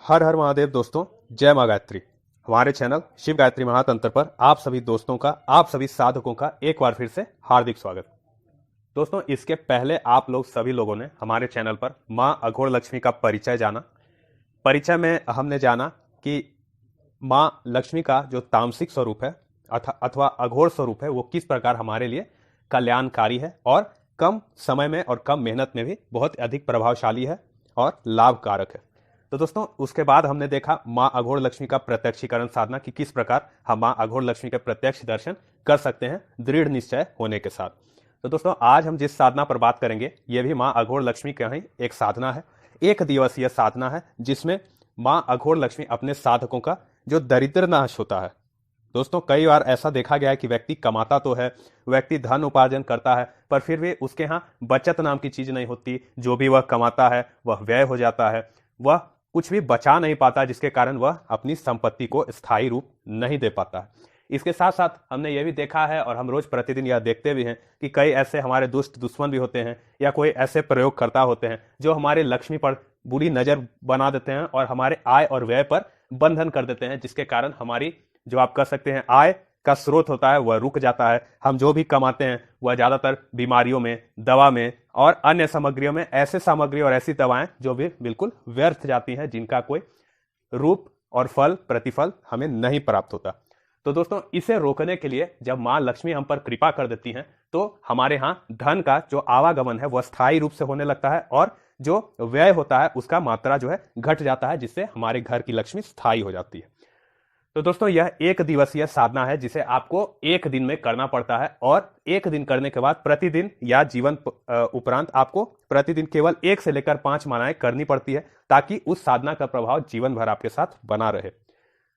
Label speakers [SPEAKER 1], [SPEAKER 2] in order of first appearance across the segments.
[SPEAKER 1] हर हर महादेव दोस्तों। जय मां गायत्री। हमारे चैनल शिव गायत्री महातंत्र पर आप सभी दोस्तों का, आप सभी साधकों का एक बार फिर से हार्दिक स्वागत। दोस्तों, इसके पहले आप लोग सभी लोगों ने हमारे चैनल पर मां अघोर लक्ष्मी का परिचय जाना। परिचय में हमने जाना कि मां लक्ष्मी का जो तामसिक स्वरूप है अथवा अघोर स्वरूप है वो किस प्रकार हमारे लिए कल्याणकारी है और कम समय में और कम मेहनत में भी बहुत अधिक प्रभावशाली है और लाभकारक है। तो दोस्तों, उसके बाद हमने देखा मां अघोर लक्ष्मी का प्रत्यक्षीकरण साधना कि किस प्रकार हम मां अघोर लक्ष्मी के प्रत्यक्ष दर्शन कर सकते हैं दृढ़ निश्चय होने के साथ। तो दोस्तों, आज हम जिस साधना पर बात करेंगे ये भी मां अघोर लक्ष्मी का ही एक साधना है, एक दिवसीय साधना है, जिसमें मां अघोर लक्ष्मी अपने साधकों का जो दरिद्र नाश होता है। दोस्तों, कई बार ऐसा देखा गया है कि व्यक्ति कमाता तो है, व्यक्ति धन उपार्जन करता है, पर फिर भी उसके यहाँ बचत नाम की चीज नहीं होती। जो भी वह कमाता है वह व्यय हो जाता है, वह कुछ भी बचा नहीं पाता, जिसके कारण वह अपनी संपत्ति को स्थायी रूप नहीं दे पाता है। इसके साथ साथ हमने यह भी देखा है और हम रोज प्रतिदिन यह देखते भी हैं कि कई ऐसे हमारे दुष्ट दुश्मन भी होते हैं या कोई ऐसे प्रयोगकर्ता होते हैं जो हमारे लक्ष्मी पर बुरी नजर बना देते हैं और हमारे आय और व्यय पर बंधन कर देते हैं, जिसके कारण हमारी जो आप कह सकते हैं आय का स्रोत होता है वह रुक जाता है। हम जो भी कमाते हैं वह ज्यादातर बीमारियों में, दवा में और अन्य सामग्रियों में, ऐसे सामग्री और ऐसी दवाएं जो भी बिल्कुल व्यर्थ जाती हैं, जिनका कोई रूप और फल प्रतिफल हमें नहीं प्राप्त होता। तो दोस्तों, इसे रोकने के लिए जब मां लक्ष्मी हम पर कृपा कर देती हैं तो हमारे यहाँ धन का जो आवागमन है वह स्थायी रूप से होने लगता है और जो व्यय होता है उसका मात्रा जो है घट जाता है, जिससे हमारे घर की लक्ष्मी स्थायी हो जाती है। तो दोस्तों, यह एक दिवसीय साधना है जिसे आपको एक दिन में करना पड़ता है और एक दिन करने के बाद प्रतिदिन या जीवन उपरांत आपको प्रतिदिन केवल 1 से लेकर 5 मालाएं करनी पड़ती है, ताकि उस साधना का प्रभाव जीवन भर आपके साथ बना रहे।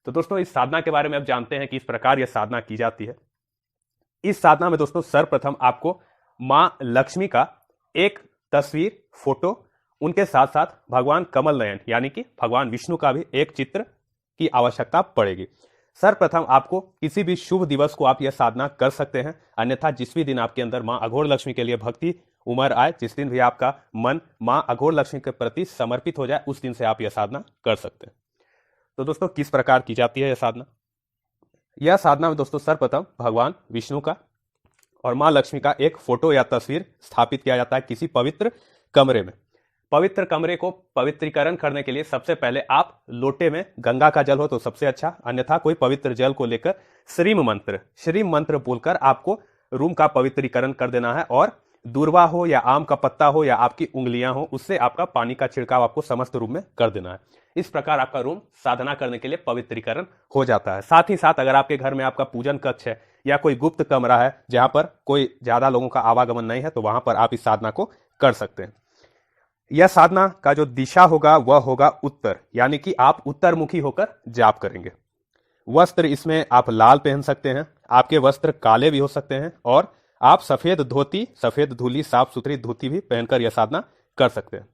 [SPEAKER 1] तो दोस्तों, इस साधना के बारे में आप जानते हैं कि इस प्रकार यह साधना की जाती है। इस साधना में दोस्तों सर्वप्रथम आपको मां लक्ष्मी का एक तस्वीर, फोटो, उनके साथ साथ भगवान कमल नयन यानी कि भगवान विष्णु का भी एक चित्र की आवश्यकता पड़ेगी। सर्वप्रथम आपको किसी भी शुभ दिवस को आप यह साधना कर सकते हैं, अन्यथा जिस भी दिन आपके अंदर मां अघोर लक्ष्मी के लिए भक्ति उमड़ आए, जिस दिन भी आपका मन मां अघोर लक्ष्मी के प्रति समर्पित हो जाए, उस दिन से आप यह साधना कर सकते हैं। तो दोस्तों, किस प्रकार की जाती है यह साधना? यह साधना में दोस्तों सर्वप्रथम भगवान विष्णु का और मां लक्ष्मी का एक फोटो या तस्वीर स्थापित किया जाता है किसी पवित्र कमरे में। पवित्र कमरे को पवित्रीकरण करने के लिए सबसे पहले आप लोटे में गंगा का जल हो तो सबसे अच्छा, अन्यथा कोई पवित्र जल को लेकर श्रीम मंत्र बोलकर आपको रूम का पवित्रीकरण कर देना है और दूर्वा हो या आम का पत्ता हो या आपकी उंगलियां हो, उससे आपका पानी का छिड़काव आपको समस्त रूम में कर देना है। इस प्रकार आपका रूम साधना करने के लिए पवित्रीकरण हो जाता है। साथ ही साथ अगर आपके घर में आपका पूजन कक्ष है या कोई गुप्त कमरा है जहां पर कोई ज्यादा लोगों का आवागमन नहीं है, तो वहां पर आप इस साधना को कर सकते हैं। यह साधना का जो दिशा होगा वह होगा उत्तर, यानी कि आप उत्तरमुखी होकर जाप करेंगे। वस्त्र इसमें आप लाल पहन सकते हैं, आपके वस्त्र काले भी हो सकते हैं और आप सफेद धोती, सफेद धुली, साफ सुथरी धोती भी पहनकर यह साधना कर सकते हैं।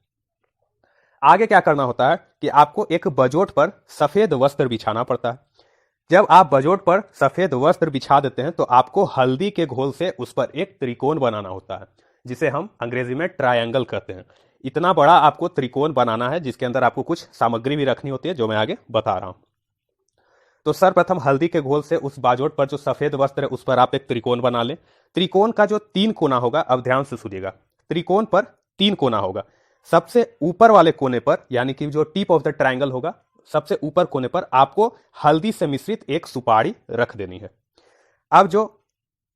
[SPEAKER 1] आगे क्या करना होता है कि आपको एक बजोट पर सफेद वस्त्र बिछाना पड़ता है। जब आप बजोट पर सफेद वस्त्र बिछा देते हैं तो आपको हल्दी के घोल से उस पर एक त्रिकोण बनाना होता है, जिसे हम अंग्रेजी में ट्रायंगल कहते हैं। इतना बड़ा आपको त्रिकोण बनाना है, जिसके अंदर आपको कुछ सामग्री भी रखनी होती है जो मैं आगे बता रहा हूं। तो सर्वप्रथम हल्दी के घोल से उस बाजोट पर जो सफेद वस्त्र है उस पर आप एक त्रिकोण बना लें। त्रिकोण का जो 3 कोना होगा, अब ध्यान से सुनिएगा, त्रिकोण पर 3 कोना होगा। सबसे ऊपर वाले कोने पर, यानी कि जो टिप ऑफ द ट्रायंगल होगा, सबसे ऊपर कोने पर आपको हल्दी से मिश्रित एक सुपारी रख देनी है। अब जो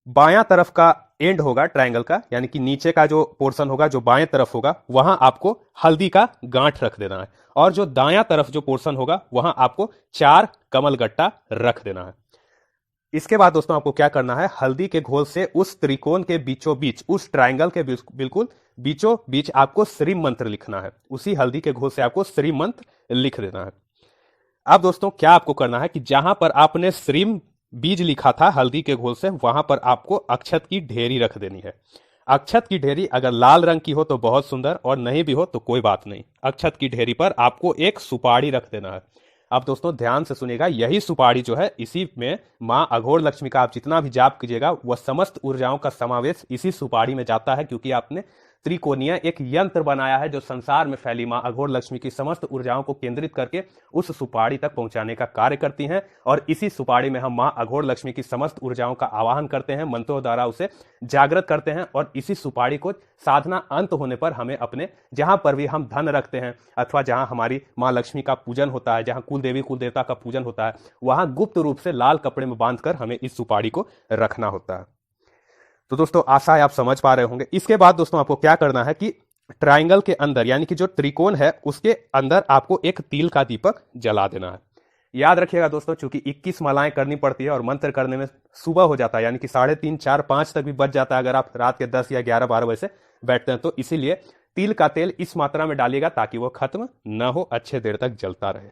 [SPEAKER 1] बायां तरफ का एंड होगा ट्रायंगल का, यानी कि नीचे का जो पोर्शन होगा जो बाएं तरफ होगा, वहां आपको हल्दी का गांठ रख देना है और जो दायां तरफ जो पोर्शन होगा वहां आपको 4 कमल गट्टा रख देना है। इसके बाद दोस्तों आपको क्या करना है, हल्दी के घोल से उस त्रिकोण के बीचों बीच, उस ट्रायंगल के बिल्कुल बीचों बीच आपको श्रीम मंत्र लिखना है। उसी हल्दी के घोल से आपको श्रीम मंत्र लिख देना है। अब दोस्तों क्या आपको करना है कि जहां पर आपने श्रीम बीज लिखा था हल्दी के घोल से, वहां पर आपको अक्षत की ढेरी रख देनी है। अक्षत की ढेरी अगर लाल रंग की हो तो बहुत सुंदर, और नहीं भी हो तो कोई बात नहीं। अक्षत की ढेरी पर आपको एक सुपारी रख देना है। अब दोस्तों ध्यान से सुनिएगा, यही सुपारी जो है, इसी में मां अघोर लक्ष्मी का आप जितना भी जाप कीजिएगा वह समस्त ऊर्जाओं का समावेश इसी सुपारी में जाता है, क्योंकि आपने त्रिकोणीय एक यंत्र बनाया है जो संसार में फैली मां अघोर लक्ष्मी की समस्त ऊर्जाओं को केंद्रित करके उस सुपाड़ी तक पहुंचाने का कार्य करती हैं। और इसी सुपाड़ी में हम मां अघोर लक्ष्मी की समस्त ऊर्जाओं का आवाहन करते हैं, मंत्रों द्वारा उसे जागृत करते हैं। और इसी सुपाड़ी को साधना अंत होने पर हमें अपने जहां पर भी हम धन रखते हैं अथवा जहां हमारी मां लक्ष्मी का पूजन होता है, जहां कुल देवी कुल देवता का पूजन होता है, वहां गुप्त रूप से लाल कपड़े में बांधकर हमें इस सुपाड़ी को रखना होता है। तो दोस्तों आशा है आप समझ पा रहे होंगे। इसके बाद दोस्तों आपको क्या करना है कि ट्रायंगल के अंदर यानी कि जो त्रिकोण है उसके अंदर आपको एक तिल का दीपक जला देना है। याद रखिएगा दोस्तों, चूंकि 21 मालाएं करनी पड़ती है और मंत्र करने में सुबह हो जाता है, यानी कि 3:30, 4, 5 तक भी बच जाता है अगर आप रात के 10 या 11, 12 बजे से बैठते हैं। तो इसीलिए तिल का तेल इस मात्रा में डालिएगा ताकि वो खत्म न हो, अच्छे देर तक जलता रहे।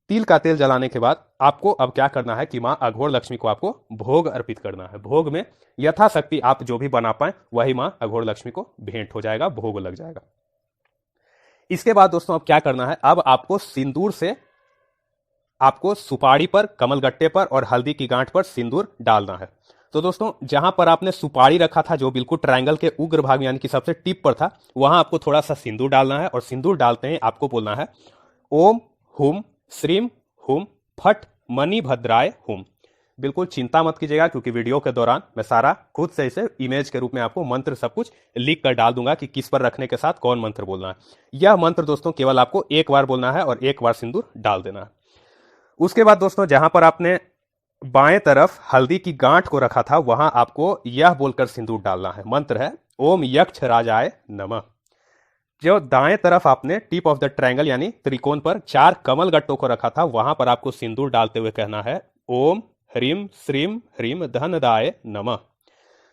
[SPEAKER 1] तिल का तेल जलाने के बाद आपको अब क्या करना है कि मां अघोर लक्ष्मी को आपको भोग अर्पित करना है। भोग में यथाशक्ति आप जो भी बना पाए वही मां अघोर लक्ष्मी को भेंट हो जाएगा, भोग लग जाएगा। इसके बाद दोस्तों अब क्या करना है, अब आपको सिंदूर से आपको सुपाड़ी पर, कमलगट्टे पर और हल्दी की गांठ पर सिंदूर डालना है। तो दोस्तों जहां पर आपने सुपाड़ी रखा था जो बिल्कुल ट्रायंगल के उग्र भाग यानी कि सबसे टिप पर था, वहां आपको थोड़ा सा सिंदूर डालना है। और सिंदूर डालते ही आपको बोलना है ओम हुम श्रीम हुम फट मणि भद्राय हुम। बिल्कुल चिंता मत कीजिएगा क्योंकि वीडियो के दौरान मैं सारा खुद से इसे इमेज के रूप में आपको मंत्र सब कुछ लिख कर डाल दूंगा कि किस पर रखने के साथ कौन मंत्र बोलना है। यह मंत्र दोस्तों केवल आपको एक बार बोलना है और एक बार सिंदूर डाल देना है। उसके बाद दोस्तों जहां पर आपने बाएं तरफ हल्दी की गांठ को रखा था वहां आपको यह बोलकर सिंदूर डालना है। मंत्र है ओम यक्ष राजाय नमः। जो दाएं तरफ आपने टिप ऑफ द ट्रायंगल यानी त्रिकोण पर 4 कमल गट्टों को रखा था वहां पर आपको सिंदूर डालते हुए कहना है ओम ह्रीम श्रीम ह्रीम धनदाय नमः।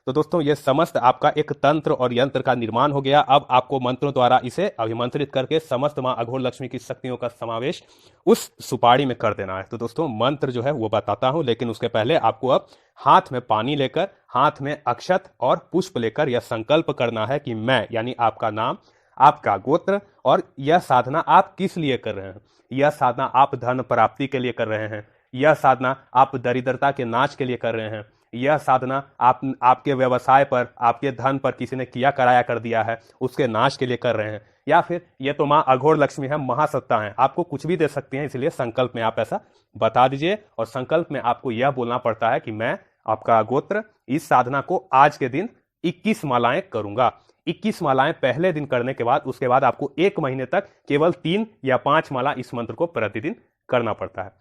[SPEAKER 1] तो दोस्तों ये समस्त आपका एक तंत्र और यंत्र का निर्माण हो गया। अब आपको मंत्रों द्वारा इसे अभिमंत्रित करके समस्त मां अघोर लक्ष्मी की शक्तियों का समावेश उस सुपाड़ी में कर देना है। तो दोस्तों मंत्र जो है वो बताता हूं, लेकिन उसके पहले आपको अब हाथ में पानी लेकर, हाथ में अक्षत और पुष्प लेकर यह संकल्प करना है कि मैं यानी आपका नाम, आपका गोत्र और यह साधना आप किस लिए कर रहे हैं। यह साधना आप धन प्राप्ति के लिए कर रहे हैं, यह साधना आप दरिद्रता के नाश के लिए कर रहे हैं, यह साधना आपके व्यवसाय पर, आपके धन पर किसी ने किया कराया कर दिया है उसके नाश के लिए कर रहे हैं, या फिर ये तो मां अघोर लक्ष्मी है, महासत्ता है, आपको कुछ भी दे सकती हैं। इसलिए संकल्प में आप ऐसा बता दीजिए। और संकल्प में आपको यह बोलना पड़ता है कि मैं आपका गोत्र इस साधना को आज के दिन 21 मालाएं करूंगा। 21 मालाएं पहले दिन करने के बाद उसके बाद आपको 1 महीने तक केवल 3 या 5 माला इस मंत्र को प्रतिदिन करना पड़ता है।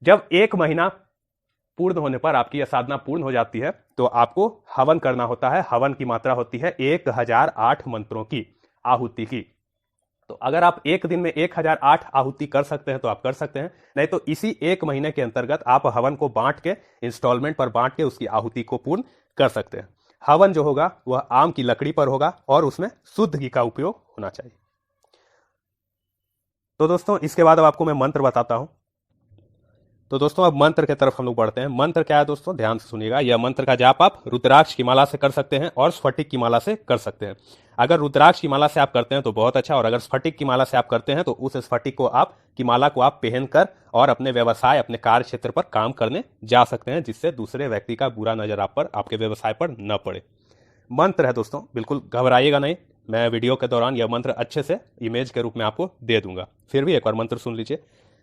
[SPEAKER 1] जब 1 महीना पूर्ण होने पर आपकी यह साधना पूर्ण हो जाती है तो आपको हवन करना होता है। हवन की मात्रा होती है 1008 मंत्रों की आहुति की। तो अगर आप एक दिन में 1008 आहुति कर सकते हैं तो आप कर सकते हैं, नहीं तो इसी 1 महीने के अंतर्गत आप हवन को बांट के, इंस्टॉलमेंट पर बांट के उसकी आहुति को पूर्ण कर सकते हैं। हवन जो होगा वह आम की लकड़ी पर होगा और उसमें शुद्ध घी का उपयोग होना चाहिए। तो दोस्तों इसके बाद अब आपको मैं मंत्र बताता हूं। तो दोस्तों अब मंत्र की तरफ हम लोग बढ़ते हैं। मंत्र क्या है दोस्तों, ध्यान से सुनिएगा। यह मंत्र का जाप आप रुद्राक्ष की माला से कर सकते हैं और स्फटिक की माला से कर सकते हैं। अगर रुद्राक्ष की माला से आप करते हैं तो बहुत अच्छा, और अगर स्फटिक की माला से आप करते हैं तो उस स्फटिक को आप की माला को आप पहनकर और अपने व्यवसाय, अपने कार्य क्षेत्र पर काम करने जा सकते हैं, जिससे दूसरे व्यक्ति का बुरा नजर आप पर, आपके व्यवसाय पर न पड़े। मंत्र है दोस्तों, बिल्कुल घबराइएगा नहीं। मैं वीडियो के दौरान यह मंत्र अच्छे से इमेज के रूप में आपको दे दूंगा, फिर भी एक बार मंत्र सुन लीजिए।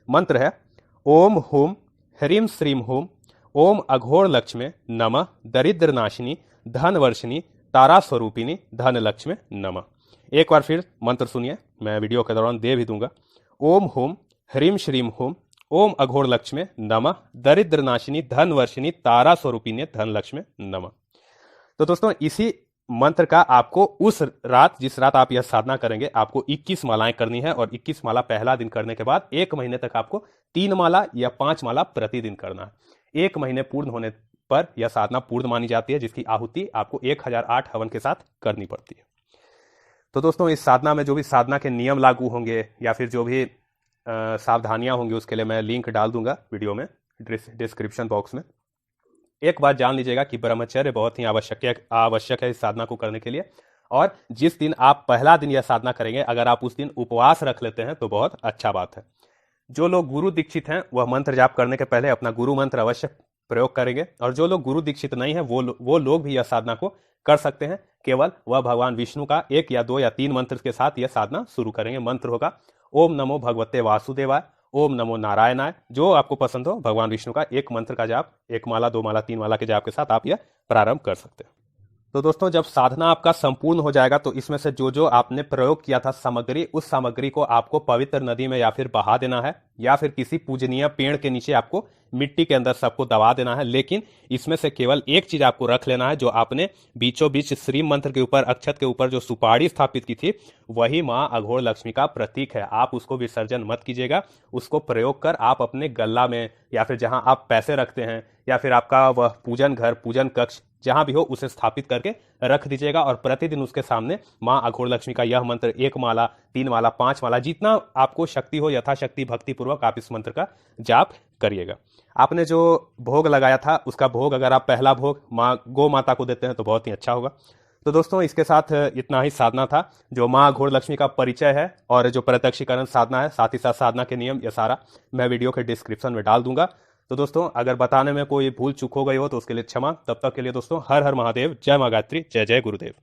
[SPEAKER 1] मंत्र है ओम हुम ह्रीम श्रीम हुम ओम अघोर लक्ष्मी नमः दरिद्र नाशिनी धन वर्षिनी तारा स्वरूपिनी धन लक्ष्मी नमः। एक बार फिर मंत्र सुनिए, मैं वीडियो के दौरान दे भी दूंगा। ओम हुम ह्रीम श्रीम हुम ओम अघोर लक्ष्मी नमः दरिद्र नाशिनी धन वर्षिनी तारा स्वरूपिनी धन लक्ष्मी नमः। तो दोस्तों इसी मंत्र का आपको उस रात, जिस रात आप यह साधना करेंगे, आपको 21 मालाएं करनी है। और 21 माला पहला दिन करने के बाद 1 महीने तक आपको 3 माला या 5 माला प्रतिदिन करना है। 1 महीने पूर्ण होने पर यह साधना पूर्ण मानी जाती है, जिसकी आहुति आपको 1008 हवन के साथ करनी पड़ती है। तो दोस्तों इस साधना में जो भी साधना के नियम लागू होंगे या फिर जो भी सावधानियां होंगी उसके लिए मैं लिंक डाल दूंगा वीडियो में डिस्क्रिप्शन बॉक्स में। एक बात जान लीजिएगा कि ब्रह्मचर्य बहुत ही आवश्यक है इस साधना को करने के लिए। और जिस दिन आप पहला दिन यह साधना करेंगे, अगर आप उस दिन उपवास रख लेते हैं तो बहुत अच्छा बात है। जो लोग गुरु दीक्षित हैं वह मंत्र जाप करने के पहले अपना गुरु मंत्र अवश्य प्रयोग करेंगे, और जो लोग गुरु दीक्षित नहीं है वो लोग भी यह साधना को कर सकते हैं। केवल वह भगवान विष्णु का 1 या 2 या 3 मंत्र के साथ यह साधना शुरू करेंगे। मंत्र होगा ओम नमो भगवते वासुदेवाय, ओम नमो नारायणाय। जो आपको पसंद हो भगवान विष्णु का एक मंत्र का जाप 1 माला 2 माला 3 माला के जाप के साथ आप यह प्रारंभ कर सकते हैं। तो दोस्तों जब साधना आपका संपूर्ण हो जाएगा तो इसमें से जो जो आपने प्रयोग किया था सामग्री, उस सामग्री को आपको पवित्र नदी में या फिर बहा देना है, या फिर किसी पूजनीय पेड़ के नीचे आपको मिट्टी के अंदर सबको दबा देना है। लेकिन इसमें से केवल एक चीज आपको रख लेना है, जो आपने बीचों बीच श्री मंत्र के ऊपर, अक्षत के ऊपर जो सुपारी स्थापित की थी, वही माँ अघोर लक्ष्मी का प्रतीक है। आप उसको विसर्जन मत कीजिएगा। उसको प्रयोग कर आप अपने गल्ला में या फिर जहां आप पैसे रखते हैं या फिर आपका वह पूजन घर, पूजन कक्ष जहां भी हो, उसे स्थापित करके रख दीजिएगा। और प्रतिदिन उसके सामने माँ अघोर लक्ष्मी का यह मंत्र 1 माला 3 माला 5 माला जितना आपको शक्ति हो, यथाशक्ति भक्ति पूर्वक आप इस मंत्र का जाप करिएगा। आपने जो भोग लगाया था उसका भोग अगर आप पहला भोग माँ गौ माता को देते हैं तो बहुत ही अच्छा होगा। तो दोस्तों इसके साथ इतना ही साधना था, जो माँ अघोर लक्ष्मी का परिचय है और जो प्रत्यक्षीकरण साधना है, साथ ही साथ साधना के नियम, ये सारा मैं वीडियो के डिस्क्रिप्शन में डाल दूंगा। तो दोस्तों अगर बताने में कोई भूल चूक हो गई हो तो उसके लिए क्षमा। तब तक के लिए दोस्तों हर हर महादेव, जय माँ गायत्री, जय जय गुरुदेव।